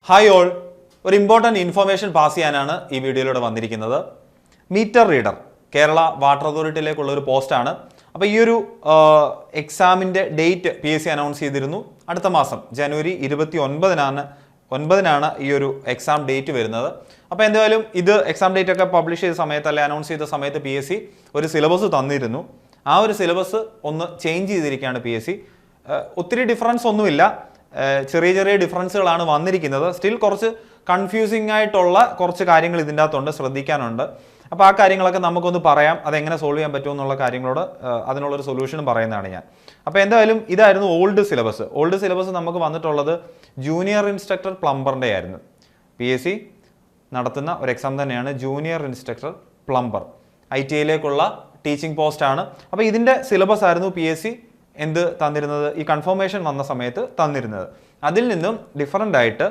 Hi all, ഒരു important information pass ചെയ്യാനാണ് ഈ വീഡിയോയിലൂടെ വന്നിരിക്കുന്നത്. മീറ്റർ റീഡർ കേരള വാട്ടർ അതോറിറ്റിയിലേക്കുള്ള ഒരു പോസ്റ്റാണ്. അപ്പോൾ ഈ ഒരു എക്സാമിൻ്റെ ഡേറ്റ് PSC അനൗൺസ് ചെയ്തിരുന്നു. അടുത്ത മാസം ജനുവരി 29-നാണ് ഈ ഒരു എക്സാം ഡേറ്റ് വരുന്നത്. അപ്പോൾ എന്തായാലും ഇത് എക്സാം ഡേറ്റ് ഒക്കെ പബ്ലിഷ് ചെയ്ത സമയത്ത് അല്ലെങ്കിൽ അനൗൺസ് ചെയ്ത സമയത്ത് PSC ഒരു സിലബസ് തന്നിരുന്നു. ആ ഒരു സിലബസ് ഒന്ന് ചേഞ്ച് ചെയ്തിരിക്കുകയാണ് PSC. ഒത്തിരി ഡിഫറൻസ് ഒന്നുമില്ല, ചെറിയ ചെറിയ ഡിഫറൻസുകളാണ് വന്നിരിക്കുന്നത്. സ്റ്റിൽ കുറച്ച് കൺഫ്യൂസിംഗ് ആയിട്ടുള്ള കുറച്ച് കാര്യങ്ങൾ ഇതിൻ്റെ അകത്തുണ്ട്, ശ്രദ്ധിക്കാനുണ്ട്. അപ്പോൾ ആ കാര്യങ്ങളൊക്കെ നമുക്കൊന്ന് പറയാം, അതെങ്ങനെ സോൾവ് ചെയ്യാൻ പറ്റുമെന്നുള്ള കാര്യങ്ങളോട് അതിനുള്ളൊരു സൊല്യൂഷൻ പറയുന്നതാണ് ഞാൻ. അപ്പോൾ എന്തായാലും ഇതായിരുന്നു ഓൾഡ് സിലബസ്. ഓൾഡ് സിലബസ് നമുക്ക് വന്നിട്ടുള്ളത് ജൂനിയർ ഇൻസ്ട്രക്ടർ പ്ലംബറിൻ്റെ ആയിരുന്നു. PSC നടത്തുന്ന ഒരു എക്സാം തന്നെയാണ് ജൂനിയർ ഇൻസ്ട്രക്ടർ പ്ലംബർ, ITIയിലേക്കുള്ള ടീച്ചിങ് പോസ്റ്റാണ്. അപ്പോൾ ഇതിൻ്റെ സിലബസ് ആയിരുന്നു PSC എന്ത് തന്നിരുന്നത്, ഈ കൺഫർമേഷൻ വന്ന സമയത്ത് തന്നിരുന്നത്. അതിൽ നിന്നും ഡിഫറൻ്റ് ആയിട്ട്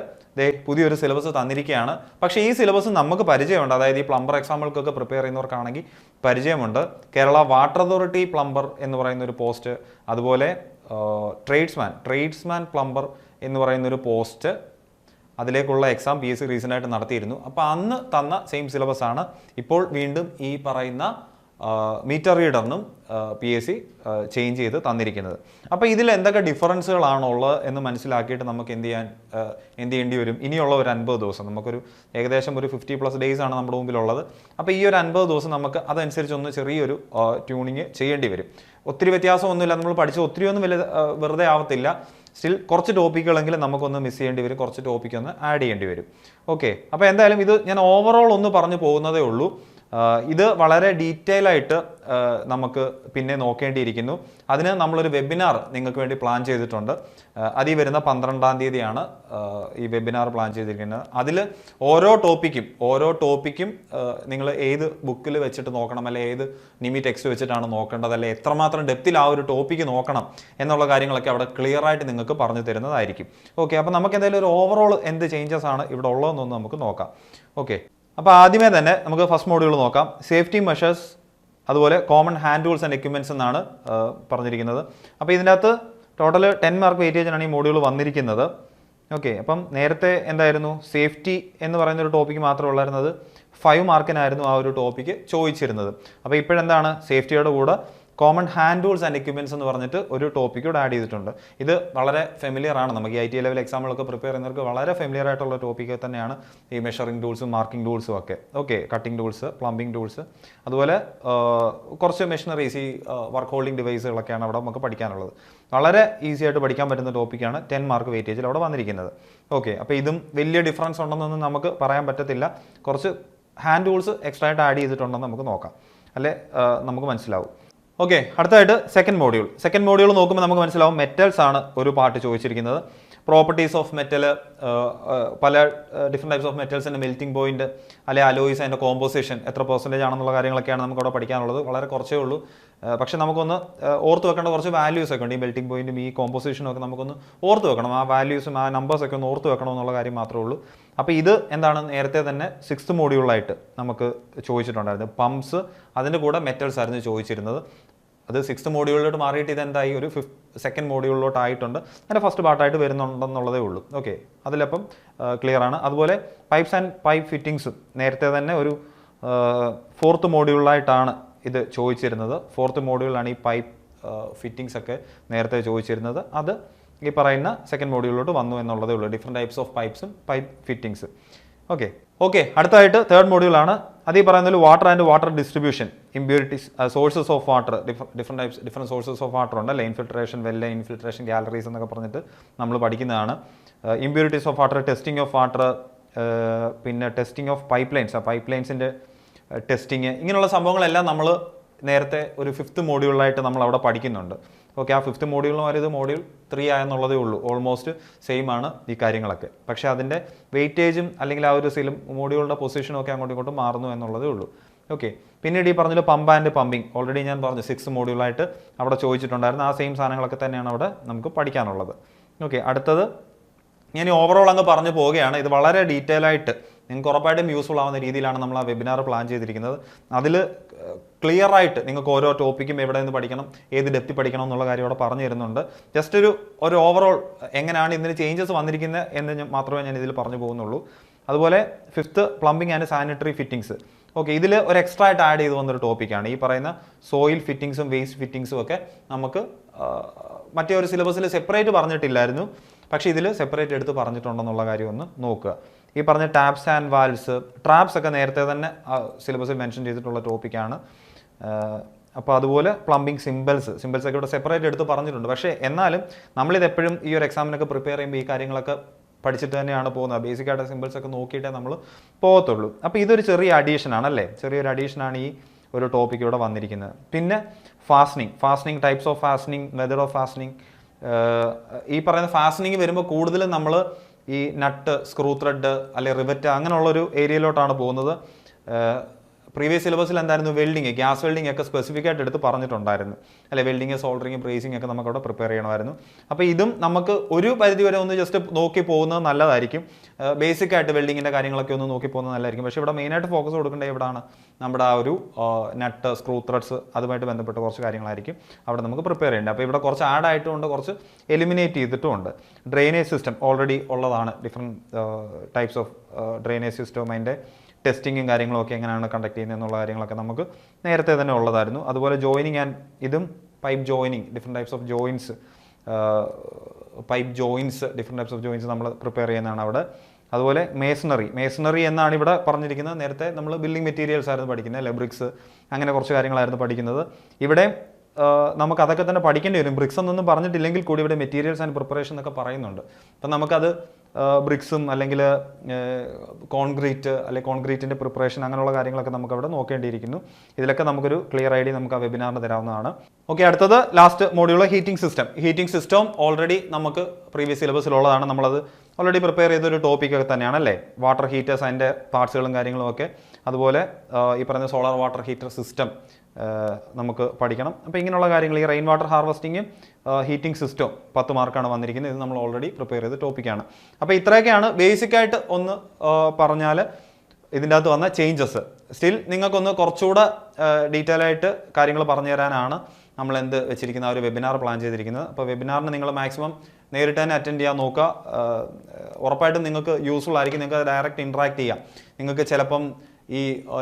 പുതിയൊരു സിലബസ് തന്നിരിക്കുകയാണ്. പക്ഷേ ഈ സിലബസ് നമുക്ക് പരിചയമുണ്ട്, അതായത് ഈ പ്ലംബർ എക്സാമുകൾക്കൊക്കെ പ്രിപ്പയർ ചെയ്യുന്നവർക്കാണെങ്കിൽ പരിചയമുണ്ട്. കേരള വാട്ടർ അതോറിറ്റി പ്ലംബർ എന്ന് പറയുന്ന ഒരു പോസ്റ്റ്, അതുപോലെ ട്രേഡ്സ്മാൻ പ്ലംബർ എന്ന് പറയുന്നൊരു പോസ്റ്റ്, അതിലേക്കുള്ള എക്സാം PSC റീസെൻ്റായിട്ട് നടത്തിയിരുന്നു. അപ്പോൾ അന്ന് തന്ന സെയിം സിലബസ് ആണ് ഇപ്പോൾ വീണ്ടും ഈ പറയുന്ന മീറ്റർ റീഡറിനും PSC ചേഞ്ച് ചെയ്ത് തന്നിരിക്കുന്നത്. അപ്പോൾ ഇതിൽ എന്തൊക്കെ ഡിഫറൻസുകളാണുള്ളത് എന്ന് മനസ്സിലാക്കിയിട്ട് നമുക്ക് എന്ത് ചെയ്യേണ്ടി വരും. ഇനിയുള്ള ഒരു 50 ദിവസം, നമുക്കൊരു ഏകദേശം ഒരു 50+ ഡേയ്സ് ആണ് നമ്മുടെ മുമ്പിലുള്ളത്. അപ്പോൾ ഈ ഒരു 50 ദിവസം നമുക്ക് അതനുസരിച്ച് ഒന്ന് ചെറിയൊരു ട്യൂണിങ് ചെയ്യേണ്ടി വരും. ഒത്തിരി വ്യത്യാസമൊന്നുമില്ല, നമ്മൾ പഠിച്ച ഒത്തിരിയൊന്നും വെറുതെ ആവത്തില്ല. സ്റ്റിൽ കുറച്ച് ടോപ്പിക്കുകളെങ്കിലും നമുക്കൊന്ന് മിസ് ചെയ്യേണ്ടി വരും, കുറച്ച് ടോപ്പിക്കൊന്ന് ആഡ് ചെയ്യേണ്ടി വരും. ഓക്കെ, അപ്പോൾ എന്തായാലും ഇത് ഞാൻ ഓവറോൾ ഒന്ന് പറഞ്ഞു പോകുന്നതേ ഉള്ളൂ. ഇത് വളരെ ഡീറ്റെയിൽ ആയിട്ട് നമുക്ക് പിന്നെ നോക്കേണ്ടിയിരിക്കുന്നു. അതിന് നമ്മളൊരു വെബിനാർ നിങ്ങൾക്ക് വേണ്ടി പ്ലാൻ ചെയ്തിട്ടുണ്ട്. അത് ഈ വരുന്ന 12-ാം തീയതിയാണ് ഈ വെബിനാർ പ്ലാൻ ചെയ്തിരിക്കുന്നത്. അതിൽ ഓരോ ടോപ്പിക്കും നിങ്ങൾ ഏത് ബുക്കിൽ വെച്ചിട്ട് നോക്കണം, അല്ലെ ഏത് നിമി ടെക്സ്റ്റ് വെച്ചിട്ടാണ് നോക്കേണ്ടത്, അല്ലെ എത്രമാത്രം ഡെപ്തിൽ ആ ഒരു ടോപ്പിക്ക് നോക്കണം എന്നുള്ള കാര്യങ്ങളൊക്കെ അവിടെ ക്ലിയർ ആയിട്ട് നിങ്ങൾക്ക് പറഞ്ഞു തരുന്നതായിരിക്കും. ഓക്കെ, അപ്പോൾ നമുക്ക് എന്തായാലും ഒരു ഓവറോൾ എന്ത് ചേഞ്ചസ് ആണ് ഇവിടെ ഉള്ളതെന്നൊന്ന് നമുക്ക് നോക്കാം. ഓക്കെ, അപ്പോൾ ആദ്യമേ തന്നെ നമുക്ക് ഫസ്റ്റ് മോഡ്യൂൾ നോക്കാം. സേഫ്റ്റി മെഷേഴ്സ്, അതുപോലെ common hand tools and equipments എന്നാണ് പറഞ്ഞിരിക്കുന്നത്. അപ്പോൾ ഇതിൻ്റെ അകത്ത് ടോട്ടൽ 10 മാർക്ക് വെയിറ്റേജിനാണ് ഈ മോഡ്യൂൾ വന്നിരിക്കുന്നത്. ഓക്കെ, അപ്പം നേരത്തെ എന്തായിരുന്നു, സേഫ്റ്റി എന്ന് പറയുന്ന ഒരു ടോപ്പിക്ക് മാത്രമേ ഉള്ളായിരുന്നത്. 5 മാർക്കിനായിരുന്നു ആ ഒരു ടോപ്പിക്ക് ചോദിച്ചിരുന്നത്. അപ്പോൾ ഇപ്പോഴെന്താണ്, സേഫ്റ്റിയുടെ കൂടെ common hand tools and equipments എന്ന് പറഞ്ഞിട്ട് ഒരു ടോപ്പിക്ക് ഇവിടെ ആഡ് ചെയ്തിട്ടുണ്ട്. ഇത് വളരെ ഫെമിലിയർ ആണ്, നമുക്ക് ഈ ITI ലെവൽ എക്സാമുകളൊക്കെ പ്രിപ്പയർ ചെയ്യുന്നവർക്ക് വളരെ ഫെമിലിയർ ആയിട്ടുള്ള ടോപ്പിക്ക് തന്നെയാണ് ഈ മെഷറിംഗ് ടൂൾസും മാർക്കിംഗ് ടൂൾസും ഒക്കെ. Okay, cutting tools, plumbing tools, അതുപോലെ കുറച്ച് മെഷീനറീസ്, ഈ വർക്ക് ഹോൾഡിംഗ് ഡിവൈസുകളൊക്കെയാണ് അവിടെ നമുക്ക് പഠിക്കാനുള്ളത്. വളരെ ഈസി ആയിട്ട് പഠിക്കാൻ പറ്റുന്ന ടോപ്പിക്കാണ് 10 മാർക്ക് വെയിറ്റേജിൽ അവിടെ വന്നിരിക്കുന്നത്. ഓക്കെ, അപ്പോൾ ഇതും വലിയ ഡിഫറൻസ് ഉണ്ടെന്നൊന്നും നമുക്ക് പറയാൻ പറ്റത്തില്ല. കുറച്ച് ഹാൻഡ് ടൂൾസ് എക്സ്ട്രാ ആയിട്ട് ആഡ് ചെയ്തിട്ടുണ്ടെന്ന് നമുക്ക് നോക്കാം, അല്ലേ നമുക്ക് മനസ്സിലാവും. ഓക്കെ, അടുത്തായിട്ട് സെക്കൻഡ് മോഡ്യൂൾ നോക്കുമ്പോൾ നമുക്ക് മനസ്സിലാവും മെറ്റൽസ് ആണ് ഒരു പാർട്ട് ചോദിച്ചിരിക്കുന്നത്. പ്രോപ്പർട്ടീസ് ഓഫ് മെറ്റൽ, പല ഡിഫറെൻറ്റ് ടൈപ്സ് ഓഫ് മെറ്റൽസിൻ്റെ മെൽറ്റിംഗ് പോയിന്റ്, അല്ലെങ്കിൽ അലോയ്സ്, അതിൻ്റെ കോമ്പോസിഷൻ എത്ര % ആണെന്നുള്ള കാര്യങ്ങളൊക്കെയാണ് നമുക്ക് അവിടെ പഠിക്കാനുള്ളത്. വളരെ കുറച്ചേ ഉള്ളൂ, പക്ഷെ നമുക്കൊന്ന് ഓർത്ത് വെക്കേണ്ട കുറച്ച് വാല്യൂസ് ഒക്കെ ഉണ്ട്. ഈ മെൽറ്റിംഗ് പോയിന്റും ഈ കോമ്പോസിഷനും ഒക്കെ നമുക്കൊന്ന് ഓർത്ത് വെക്കണം. ആ വാല്യൂസും ആ നമ്പേഴ്സൊക്കെ ഒന്ന് ഓർത്ത് വെക്കണം എന്നുള്ള കാര്യം മാത്രമേ ഉള്ളൂ. അപ്പോൾ ഇത് എന്താണ്, നേരത്തെ തന്നെ 6th മോഡ്യൂളായിട്ട് നമുക്ക് ചോദിച്ചിട്ടുണ്ടായിരുന്നു. പമ്പ്സ്, അതിൻ്റെ കൂടെ മെറ്റൽസ് ആയിരുന്നു ചോദിച്ചിരുന്നത്. അത് 6th മോഡ്യൂളിലോട്ട് മാറിയിട്ട് ഇതെന്തായി, ഒരു 2nd മോഡ്യൂളിലോട്ട് ആയിട്ടുണ്ട്. അതിൻ്റെ ഫസ്റ്റ് പാർട്ടായിട്ട് വരുന്നുണ്ടെന്നുള്ളതേ ഉള്ളൂ. ഓക്കെ, അതിലപ്പം ക്ലിയർ ആണ്. അതുപോലെ പൈപ്സ് ആൻഡ് പൈപ്പ് ഫിറ്റിങ്സും നേരത്തെ തന്നെ ഒരു 4th മോഡ്യൂളിലായിട്ടാണ് ഇത് ചോദിച്ചിരുന്നത്. 4th മോഡ്യൂളിലാണ് ഈ പൈപ്പ് ഫിറ്റിങ്സ് ഒക്കെ നേരത്തെ ചോദിച്ചിരുന്നത്. അത് ഈ പറയുന്ന 2nd മോഡ്യൂളിലോട്ട് വന്നു എന്നുള്ളതേ ഉള്ളൂ. ഡിഫറെൻറ്റ് ടൈപ്സ് ഓഫ് പൈപ്സും പൈപ്പ് ഫിറ്റിങ്സ്. ഓക്കെ, അടുത്തായിട്ട് 3rd മോഡ്യൂളാണ്. അത് ഈ പറയുന്ന water and water distribution, impurities, sources of water, different sources of water ഉണ്ട്, അല്ലേ ഇൻഫിൽട്രേഷൻ, വെൽ ഇൻഫിൽട്രേഷൻ, ഗാലറീസ് എന്നൊക്കെ പറഞ്ഞിട്ട് നമ്മൾ പഠിക്കുന്നതാണ്. Impurities of water, testing of water, പിന്നെ ടെസ്റ്റിംഗ് ഓഫ് പൈപ്പ് ലൈൻസ്, ആ പൈപ്പ് ലൈൻസിൻ്റെ ടെസ്റ്റിങ്, ഇങ്ങനെയുള്ള സംഭവങ്ങളെല്ലാം നമ്മൾ നേരത്തെ ഒരു 5th മോഡ്യൂളിലായിട്ട് നമ്മൾ അവിടെ പഠിക്കുന്നുണ്ട്. ഓക്കെ, ആ 5th മോഡ്യൂളിന് വരെ ഇത് മോഡ്യൂൾ 3 ആയെന്നുള്ളതേ ഉള്ളൂ. ഓൾമോസ്റ്റ് സെയിം ആണ് ഈ കാര്യങ്ങളൊക്കെ. പക്ഷേ അതിൻ്റെ വെയിറ്റേജും അല്ലെങ്കിൽ ആ ഒരു മോഡ്യൂളിൻ്റെ പൊസിഷനും ഒക്കെ അങ്ങോട്ടും ഇങ്ങോട്ടും മാറുന്നു എന്നുള്ളതേ ഉള്ളൂ. ഓക്കെ, പിന്നീട് ഈ പറഞ്ഞൊരു പമ്പ് ആൻഡ് പമ്പിങ്, ഓൾറെഡി ഞാൻ പറഞ്ഞു 6th മോഡ്യൂളായിട്ട് അവിടെ ചോദിച്ചിട്ടുണ്ടായിരുന്നു. ആ സെയിം സാധനങ്ങളൊക്കെ തന്നെയാണ് അവിടെ നമുക്ക് പഠിക്കാനുള്ളത്. ഓക്കെ, അടുത്തത് ഞാൻ ഓവറോൾ അങ്ങ് പറഞ്ഞു പോവുകയാണ്. ഇത് വളരെ ഡീറ്റെയിൽ ആയിട്ട് നിങ്ങൾക്ക് ഉറപ്പായിട്ടും യൂസ്ഫുൾ ആവുന്ന രീതിയിലാണ് നമ്മൾ ആ വെബിനാർ പ്ലാൻ ചെയ്തിരിക്കുന്നത്. അതിൽ ക്ലിയർ ആയിട്ട് നിങ്ങൾക്ക് ഓരോ ടോപ്പിക്കും എവിടെ നിന്ന് പഠിക്കണം, ഏത് ഡെപ്തി പഠിക്കണം എന്നുള്ള കാര്യം അവിടെ പറഞ്ഞു തരുന്നുണ്ട്. ജസ്റ്റ് ഒരു ഓവറോൾ എങ്ങനെയാണ് ഇതിന് ചേഞ്ചസ് വന്നിരിക്കുന്നത് എന്ന് മാത്രമേ ഞാൻ ഇതിൽ പറഞ്ഞു പോകുന്നുള്ളൂ. അതുപോലെ 5th plumbing and sanitary fittings. Okay, ഇതിൽ ഒരു എക്സ്ട്രാ ആയിട്ട് ആഡ് ചെയ്ത് വന്നൊരു ടോപ്പിക്കാണ് ഈ പറയുന്ന സോയിൽ ഫിറ്റിംഗ്സും വേസ്റ്റ് ഫിറ്റിംഗ്സും ഒക്കെ. നമുക്ക് മറ്റേ ഒരു സിലബസിൽ സെപ്പറേറ്റ് പറഞ്ഞിട്ടില്ലായിരുന്നു, പക്ഷേ ഇതിൽ സെപ്പറേറ്റ് എടുത്ത് പറഞ്ഞിട്ടുണ്ടെന്നുള്ള കാര്യം ഒന്ന് നോക്കുക. ഈ പറഞ്ഞ ടാപ്സ് ആൻഡ് വാൽവ്സ്, ട്രാപ്സ് ഒക്കെ നേരത്തെ തന്നെ സിലബസിൽ മെൻഷൻ ചെയ്തിട്ടുള്ള ടോപ്പിക്കാണ്. അപ്പോൾ അതുപോലെ പ്ലംബിംഗ് സിമ്പിൾസ് ഒക്കെ ഇവിടെ സെപ്പറേറ്റ് എടുത്ത് പറഞ്ഞിട്ടുണ്ട്. പക്ഷേ എന്നാലും നമ്മളിത് എപ്പോഴും ഈ ഒരു എക്സാമിനൊക്കെ പ്രിപ്പയർ ചെയ്യുമ്പോൾ ഈ കാര്യങ്ങളൊക്കെ പഠിച്ചിട്ട് തന്നെയാണ് പോകുന്നത്. ബേസിക്കായിട്ട് സിമ്പിൾസ് ഒക്കെ നോക്കിയിട്ടേ നമ്മൾ പോകത്തുള്ളൂ. അപ്പോൾ ഇതൊരു ചെറിയ അഡീഷനാണ് അല്ലേ, ചെറിയൊരു അഡീഷനാണ് ഈ ഒരു ടോപ്പിക്ക് ഇവിടെ വന്നിരിക്കുന്നത്. പിന്നെ fastening types of fastening, method of fastening. ഈ പറയുന്ന ഫാസ്റ്റനിങ് വരുമ്പോൾ കൂടുതലും നമ്മൾ ഈ നട്ട്, സ്ക്രൂ ത്രെഡ് അല്ലെ റിവറ്റ് അങ്ങനെയുള്ളൊരു ഏരിയയിലോട്ടാണ് പോകുന്നത്. പ്രീവിയസ് സിലബസിൽ എന്തായിരുന്നു, വെൽഡിങ്, ഗ്യാസ് വെൽഡിങ് ഒക്കെ സ്പെസിഫിക് ആയിട്ട് എടുത്ത് പറഞ്ഞിട്ടുണ്ടായിരുന്നു അല്ലെ. വെൽഡിങ്, സോൾഡറിങ്, ബ്രേസിംഗ് ഒക്കെ നമുക്ക് അവിടെ പ്രിപ്പയർ ചെയ്യണമായിരുന്നു. അപ്പോൾ ഇതും നമുക്ക് ഒരു പരിധി വരെ ഒന്ന് ജസ്റ്റ് നോക്കി പോകുന്നത് നല്ലതായിരിക്കും. ബേസിക് ആയിട്ട് വെൽഡിങ്ങിൻ്റെ കാര്യങ്ങളൊക്കെ ഒന്ന് നോക്കി പോകുന്നത് നല്ലതായിരിക്കും. പക്ഷേ ഇവിടെ മെയിനായിട്ട് ഫോക്കസ് കൊടുക്കേണ്ടത് എവിടെയാണ്, നമ്മുടെ ആ ഒരു നട്ട്, സ്ക്രൂ ത്രെഡ്സ് അതുമായിട്ട് ബന്ധപ്പെട്ട കുറച്ച് കാര്യങ്ങളായിരിക്കും അവിടെ നമുക്ക് പ്രിപ്പയർ ചെയ്യേണ്ടത്. അപ്പോൾ ഇവിടെ കുറച്ച് ആഡ് ആയിട്ടുമുണ്ട്, കുറച്ച് എലിമിനേറ്റ് ചെയ്തിട്ടുമുണ്ട്. ഡ്രെയിനേജ് സിസ്റ്റം ഓൾറെഡി ഉള്ളതാണ്. Different types of drainage system, അതിൻ്റെ ടെസ്റ്റിങ്ങും കാര്യങ്ങളൊക്കെ എങ്ങനെയാണ് കണ്ടക്ട് ചെയ്യുന്നത് എന്നുള്ള കാര്യങ്ങളൊക്കെ നമുക്ക് നേരത്തെ തന്നെ ഉള്ളതായിരുന്നു. അതുപോലെ ജോയിനിങ് ആൻഡ് ഇതും pipe joining, different types of joints, pipe joints, different types of joints നമ്മൾ പ്രിപ്പയർ ചെയ്യുന്നതാണ് അവിടെ. അതുപോലെ മേസണറി എന്നാണ് ഇവിടെ പറഞ്ഞിരിക്കുന്നത്. നേരത്തെ നമ്മൾ ബിൽഡിംഗ് മെറ്റീരിയൽസ് ആയിരുന്നു പഠിക്കുന്നത്, ലെബ്രിക്സ് അങ്ങനെ കുറച്ച് കാര്യങ്ങളായിരുന്നു പഠിക്കുന്നത്. ഇവിടെ നമുക്ക് അതൊക്കെ തന്നെ പഠിക്കേണ്ടി വരും. ബ്രിക്സ് എന്നൊന്നും പറഞ്ഞിട്ടില്ലെങ്കിൽ കൂടി ഇവിടെ മെറ്റീരിയൽസ് ആൻഡ് പ്രിപ്പറേഷൻ എന്നൊക്കെ പറയുന്നുണ്ട്. അപ്പം നമുക്കത് ബ്രിക്സും അല്ലെങ്കിൽ കോൺക്രീറ്റ് അല്ലെങ്കിൽ കോൺക്രീറ്റിൻ്റെ പ്രിപ്പറേഷൻ അങ്ങനെയുള്ള കാര്യങ്ങളൊക്കെ നമുക്ക് അവിടെ നോക്കേണ്ടിയിരിക്കുന്നു. ഇതിലൊക്കെ നമുക്കൊരു ക്ലിയർ ഐഡിയ നമുക്ക് ആ വെബിനാറിന് തരാവുന്നതാണ്. ഓക്കെ, അടുത്തത് last module heating system already നമുക്ക് പ്രീവിയസ് സിലബസിലുള്ളതാണ്. നമ്മളത് ഓൾറെഡി പ്രിപ്പയർ ചെയ്തൊരു ടോപ്പിക്കൊക്കെ തന്നെയാണ് അല്ലേ. വാട്ടർ ഹീറ്റേഴ്സ്, അതിൻ്റെ പാർട്സുകളും കാര്യങ്ങളും ഒക്കെ. അതുപോലെ ഈ പറയുന്ന സോളാർ വാട്ടർ ഹീറ്റർ സിസ്റ്റം നമുക്ക് പഠിക്കണം. അപ്പോൾ ഇങ്ങനെയുള്ള കാര്യങ്ങൾ, ഈ റെയിൻ വാട്ടർ ഹാർവസ്റ്റിങ്ങും ഹീറ്റിംഗ് സിസ്റ്റവും 10 മാർക്കാണ് വന്നിരിക്കുന്നത്. ഇത് നമ്മൾ ഓൾറെഡി പ്രിപ്പയർ ചെയ്ത ടോപ്പിക്കാണ്. അപ്പോൾ ഇത്രയൊക്കെയാണ് ബേസിക്കായിട്ട് ഒന്ന് പറഞ്ഞാൽ ഇതിൻ്റെ അകത്ത് വന്ന ചേഞ്ചസ്. സ്റ്റിൽ നിങ്ങൾക്കൊന്ന് കുറച്ചുകൂടെ ഡീറ്റെയിൽ ആയിട്ട് കാര്യങ്ങൾ പറഞ്ഞു തരാനാണ് നമ്മൾ വെച്ചിരിക്കുന്ന ആ ഒരു വെബിനാർ പ്ലാൻ ചെയ്തിരിക്കുന്നത്. അപ്പോൾ വെബിനാറിന് നിങ്ങൾ മാക്സിമം നേരിട്ട് തന്നെ അറ്റൻഡ് ചെയ്യാൻ നോക്കുക. ഉറപ്പായിട്ടും നിങ്ങൾക്ക് യൂസ്ഫുൾ ആയിരിക്കും. നിങ്ങൾക്ക് ഡയറക്റ്റ് ഇൻട്രാക്ട് ചെയ്യാം. നിങ്ങൾക്ക് ചിലപ്പം ഈ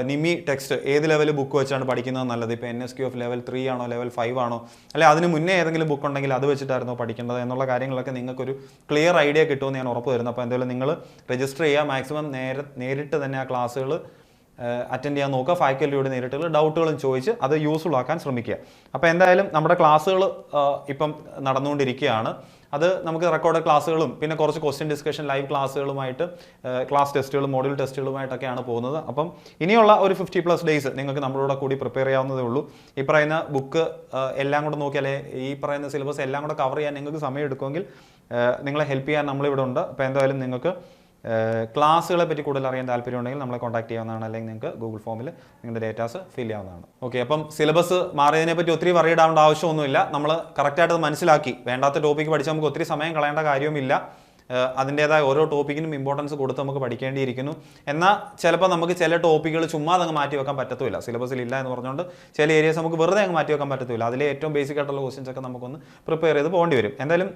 നിമി ടെക്സ്റ്റ് ഏത് ലെവൽ ബുക്ക് വെച്ചാണ് പഠിക്കുന്നത് നല്ലത്, ഇപ്പോൾ NSQ ലെവൽ 3 ആണോ ലെവൽ 5 ആണോ, അല്ലെ അതിന് മുന്നേ ഏതെങ്കിലും ബുക്ക് ഉണ്ടെങ്കിൽ അത് വെച്ചിട്ടായിരുന്നോ പഠിക്കേണ്ടത് എന്നുള്ള കാര്യങ്ങളൊക്കെ നിങ്ങൾക്കൊരു ക്ലിയർ ഐഡിയ കിട്ടുമെന്ന് ഞാൻ ഉറപ്പ് തരുന്നു. അപ്പോൾ എന്തായാലും നിങ്ങൾ രജിസ്റ്റർ ചെയ്യുക. മാക്സിമം നേരിട്ട് തന്നെ ആ ക്ലാസ്സുകൾ അറ്റൻഡ് ചെയ്യാൻ നോക്കുക. ഫാക്കൽറ്റിയോട് നേരിട്ടുള്ള ഡൗട്ടുകളും ചോദിച്ച് അത് യൂസ്ഫുൾ ആക്കാൻ ശ്രമിക്കുക. അപ്പോൾ എന്തായാലും നമ്മുടെ ക്ലാസ്സുകൾ ഇപ്പം നടന്നുകൊണ്ടിരിക്കുകയാണ്. അത് നമുക്ക് റെക്കോർഡ് ക്ലാസ്സുകളും പിന്നെ കുറച്ച് ക്വസ്റ്റ്യൻ ഡിസ്കഷൻ ലൈവ് ക്ലാസ്സുകളുമായിട്ട്, ക്ലാസ് ടെസ്റ്റുകളും മോഡ്യൂൾ ടെസ്റ്റുകളുമായിട്ടൊക്കെയാണ് പോകുന്നത്. അപ്പം ഇനിയുള്ള ഒരു 50+ ഡേയ്സ് നിങ്ങൾക്ക് നമ്മളോട് കൂടി പ്രിപ്പയർ ചെയ്യാവുന്നതേ ഉള്ളൂ. ഈ പറയുന്ന ബുക്ക് എല്ലാം കൂടെ നോക്കിയാലേ ഈ പറയുന്ന സിലബസ് എല്ലാം കൂടെ കവർ ചെയ്യാൻ നിങ്ങൾക്ക് സമയം എടുക്കുമെങ്കിൽ നിങ്ങളെ ഹെൽപ്പ് ചെയ്യാൻ നമ്മളിവിടെ ഉണ്ട്. അപ്പോൾ എന്തായാലും നിങ്ങൾക്ക് ക്ലാസ്സുകളെ പറ്റി കൂടുതൽ അറിയാൻ താല്പര്യമുണ്ടെങ്കിൽ നമ്മളെ കോൺടാക്ട് ചെയ്യാവുന്നതാണ്. അല്ലെങ്കിൽ നിങ്ങൾക്ക് ഗൂഗിൾ ഫോമിൽ നിങ്ങളുടെ ഡേറ്റാസ് ഫിൽ ചെയ്യാവുന്നതാണ്. ഓക്കെ, അപ്പം സിലബസ് മാറിയതിനെ പറ്റി ഒത്തിരി വറിയിടാവേണ്ട ആവശ്യമൊന്നുമില്ല. നമ്മൾ കറക്റ്റായിട്ട് അത് മനസ്സിലാക്കി വേണ്ടാത്ത ടോപ്പിക്ക് പഠിച്ചാൽ നമുക്ക് ഒത്തിരി സമയം കളയേണ്ട കാര്യവുമില്ല. അതിൻ്റേതായ ഓരോ ടോപ്പിക്കിനും ഇമ്പോർട്ടൻസ് കൊടുത്ത് നമുക്ക് പഠിക്കേണ്ടിയിരിക്കുന്നു. എന്നാൽ ചിലപ്പോൾ നമുക്ക് ചില ടോപ്പിക്കുകൾ ചുമ്മാ അങ്ങ് മാറ്റി വെക്കാൻ പറ്റത്തില്ല. സിലബസിൽ ഇല്ല എന്ന് പറഞ്ഞുകൊണ്ട് ചില ഏരിയസ് നമുക്ക് വെറുതെ അങ്ങ് മാറ്റി വെക്കാൻ പറ്റത്തില്ല. അതിലെ ഏറ്റവും ബേസിക് ആയിട്ടുള്ള ക്വസ്റ്റ്യൻസ് ഒക്കെ നമുക്കൊന്ന് പ്രിപ്പയർ ചെയ്ത് പോകേണ്ടി വരും. എന്തായാലും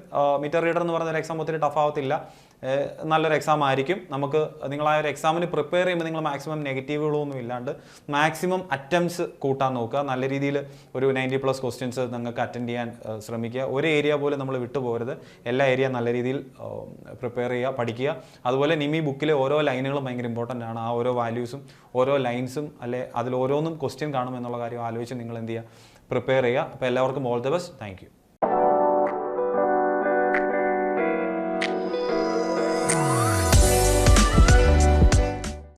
മീറ്റർ റീഡർ എന്ന് പറയുന്ന ഒരു എക്സാം ഒത്തിരി ടഫ് ആവത്തില്ല. നല്ലൊരു എക്സാം ആയിരിക്കും. നമുക്ക് നിങ്ങളായ ഒരു എക്സാമിന് പ്രിപ്പയർ ചെയ്യുമ്പോൾ നിങ്ങൾ മാക്സിമം നെഗറ്റീവുകളൊന്നും ഇല്ലാണ്ട് മാക്സിമം അറ്റംപ്റ്റ്സ് കൂട്ടാൻ നോക്കുക. നല്ല രീതിയിൽ ഒരു 90+ ക്വസ്റ്റ്യൻസ് നിങ്ങൾക്ക് അറ്റൻഡ് ചെയ്യാൻ ശ്രമിക്കുക. ഒരു ഏരിയ പോലും നമ്മൾ വിട്ടുപോകരുത്. എല്ലാ ഏരിയ നല്ല രീതിയിൽ പ്രിപ്പയർ ചെയ്യുക, പഠിക്കുക. അതുപോലെ നിമി ബുക്കിലെ ഓരോ ലൈനുകളും ഭയങ്കര ഇമ്പോർട്ടൻ്റ് ആണ്. ആ ഓരോ വാല്യൂസും ഓരോ ലൈൻസും അല്ലെ അതിൽ ഓരോന്നും ക്വസ്റ്റ്യൻ കാണുമെന്നുള്ള കാര്യം ആലോചിച്ച് നിങ്ങൾ എന്ത് ചെയ്യുക, പ്രിപ്പയർ ചെയ്യുക. അപ്പോൾ എല്ലാവർക്കും all the best. Thank you.